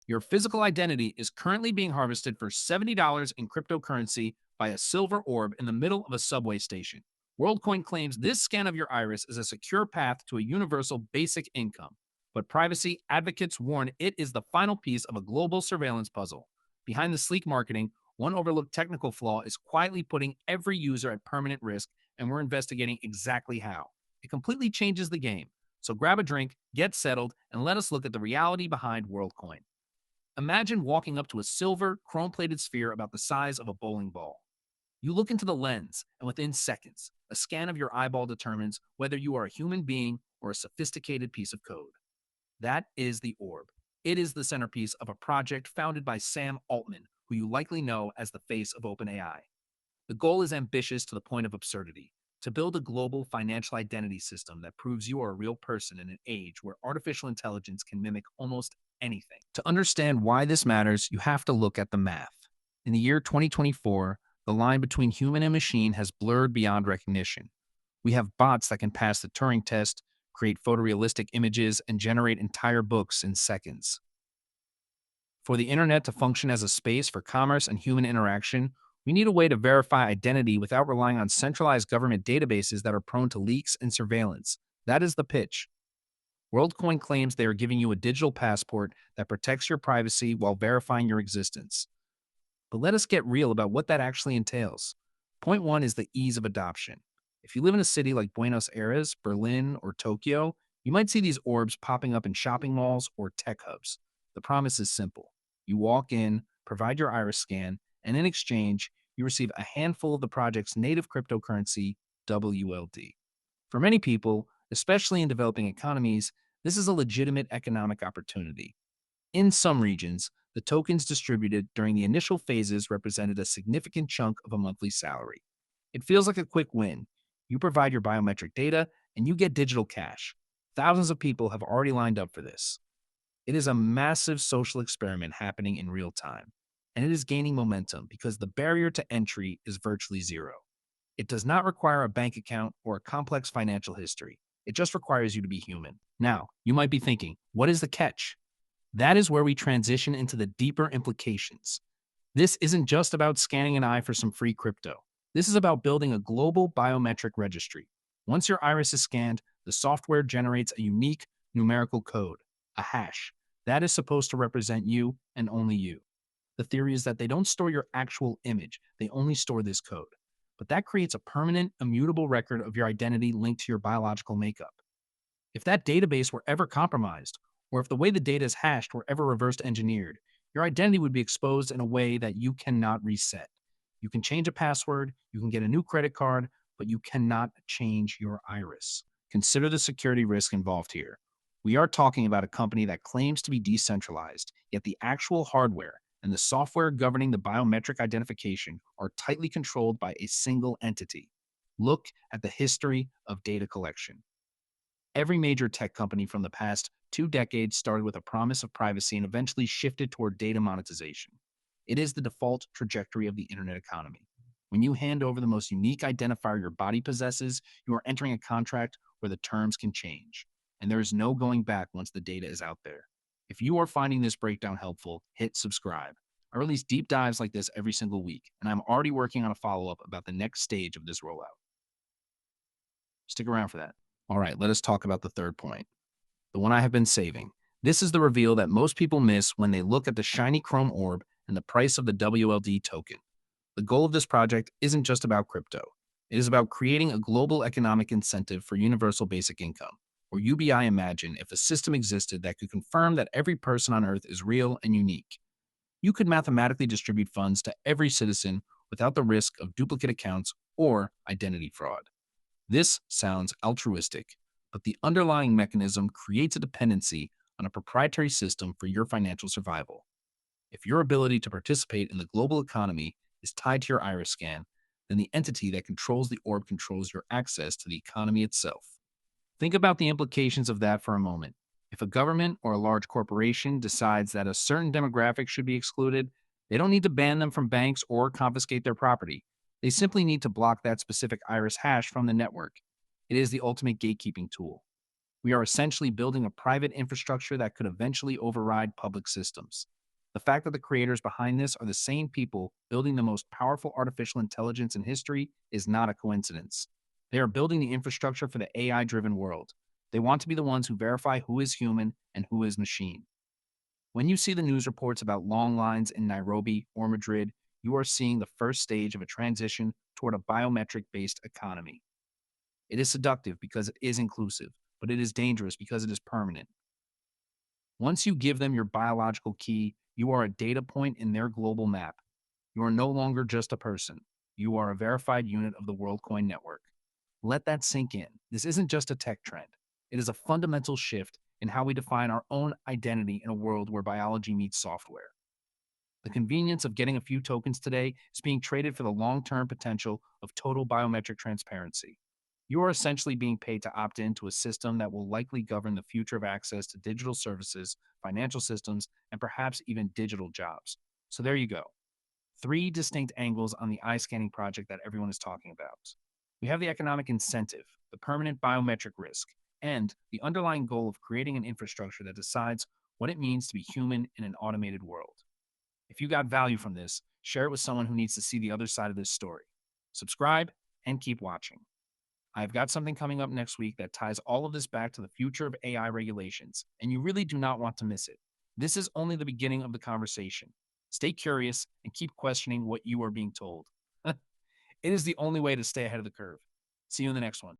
Your physical identity is currently being harvested for $70 in cryptocurrency by a silver orb in the middle of a subway station. WorldCoin claims this scan of your iris is a secure path to a universal basic income. But privacy advocates warn it is the final piece of a global surveillance puzzle. Behind the sleek marketing, one overlooked technical flaw is quietly putting every user at permanent risk, and we're investigating exactly how. It completely changes the game. So grab a drink, get settled, and let us look at the reality behind WorldCoin. Imagine walking up to a silver, chrome plated sphere about the size of a bowling ball. You look into the lens, and within seconds, a scan of your eyeball determines whether you are a human being or a sophisticated piece of code. That is the orb. It is the centerpiece of a project founded by Sam Altman, who you likely know as the face of OpenAI. The goal is ambitious to the point of absurdity: to build a global financial identity system that proves you are a real person in an age where artificial intelligence can mimic almost anything. To understand why this matters, you have to look at the math. In the year 2024, the line between human and machine has blurred beyond recognition. We have bots that can pass the Turing test, create photorealistic images, and generate entire books in seconds. For the internet to function as a space for commerce and human interaction, we need a way to verify identity without relying on centralized government databases that are prone to leaks and surveillance. That is the pitch. WorldCoin claims they are giving you a digital passport that protects your privacy while verifying your existence. But let us get real about what that actually entails. Point one is the ease of adoption. If you live in a city like Buenos Aires, Berlin, or Tokyo, you might see these orbs popping up in shopping malls or tech hubs. The promise is simple. You walk in, provide your iris scan, and in exchange, you receive a handful of the project's native cryptocurrency, WLD. For many people, especially in developing economies, this is a legitimate economic opportunity. In some regions, the tokens distributed during the initial phases represented a significant chunk of a monthly salary. It feels like a quick win. You provide your biometric data, and you get digital cash. Thousands of people have already lined up for this. It is a massive social experiment happening in real time, and it is gaining momentum because the barrier to entry is virtually zero. It does not require a bank account or a complex financial history. It just requires you to be human. Now, you might be thinking, what is the catch? That is where we transition into the deeper implications. This isn't just about scanning an eye for some free crypto. This is about building a global biometric registry. Once your iris is scanned, the software generates a unique numerical code, a hash, that is supposed to represent you and only you. The theory is that they don't store your actual image, they only store this code. But that creates a permanent, immutable record of your identity linked to your biological makeup. If that database were ever compromised, or if the way the data is hashed were ever reversed engineered, your identity would be exposed in a way that you cannot reset. You can change a password, you can get a new credit card, but you cannot change your iris. Consider the security risk involved here. We are talking about a company that claims to be decentralized, yet the actual hardware and the software governing the biometric identification are tightly controlled by a single entity. Look at the history of data collection. Every major tech company from the past 2 decades started with a promise of privacy and eventually shifted toward data monetization. It is the default trajectory of the internet economy. When you hand over the most unique identifier your body possesses, you are entering a contract where the terms can change, and there is no going back once the data is out there. If you are finding this breakdown helpful, hit subscribe. I release deep dives like this every single week, and I'm already working on a follow-up about the next stage of this rollout. Stick around for that. All right, let us talk about the third point, the one I have been saving. This is the reveal that most people miss when they look at the shiny chrome orb and the price of the WLD token. The goal of this project isn't just about crypto. It is about creating a global economic incentive for universal basic income, or UBI. Imagine if a system existed that could confirm that every person on Earth is real and unique. You could mathematically distribute funds to every citizen without the risk of duplicate accounts or identity fraud. This sounds altruistic, but the underlying mechanism creates a dependency on a proprietary system for your financial survival. If your ability to participate in the global economy is tied to your iris scan, then the entity that controls the orb controls your access to the economy itself. Think about the implications of that for a moment. If a government or a large corporation decides that a certain demographic should be excluded, they don't need to ban them from banks or confiscate their property. They simply need to block that specific iris hash from the network. It is the ultimate gatekeeping tool. We are essentially building a private infrastructure that could eventually override public systems. The fact that the creators behind this are the same people building the most powerful artificial intelligence in history is not a coincidence. They are building the infrastructure for the AI driven world. They want to be the ones who verify who is human and who is machine. When you see the news reports about long lines in Nairobi or Madrid, you are seeing the first stage of a transition toward a biometric based economy. It is seductive because it is inclusive, but it is dangerous because it is permanent. Once you give them your biological key, you are a data point in their global map. You are no longer just a person. You are a verified unit of the WorldCoin network. Let that sink in. This isn't just a tech trend. It is a fundamental shift in how we define our own identity in a world where biology meets software. The convenience of getting a few tokens today is being traded for the long term potential of total biometric transparency. You are essentially being paid to opt into a system that will likely govern the future of access to digital services, financial systems, and perhaps even digital jobs. So there you go. Three distinct angles on the eye scanning project that everyone is talking about. We have the economic incentive, the permanent biometric risk, and the underlying goal of creating an infrastructure that decides what it means to be human in an automated world. If you got value from this, share it with someone who needs to see the other side of this story. Subscribe and keep watching. I've got something coming up next week that ties all of this back to the future of AI regulations, and you really do not want to miss it. This is only the beginning of the conversation. Stay curious and keep questioning what you are being told. It is the only way to stay ahead of the curve. See you in the next one.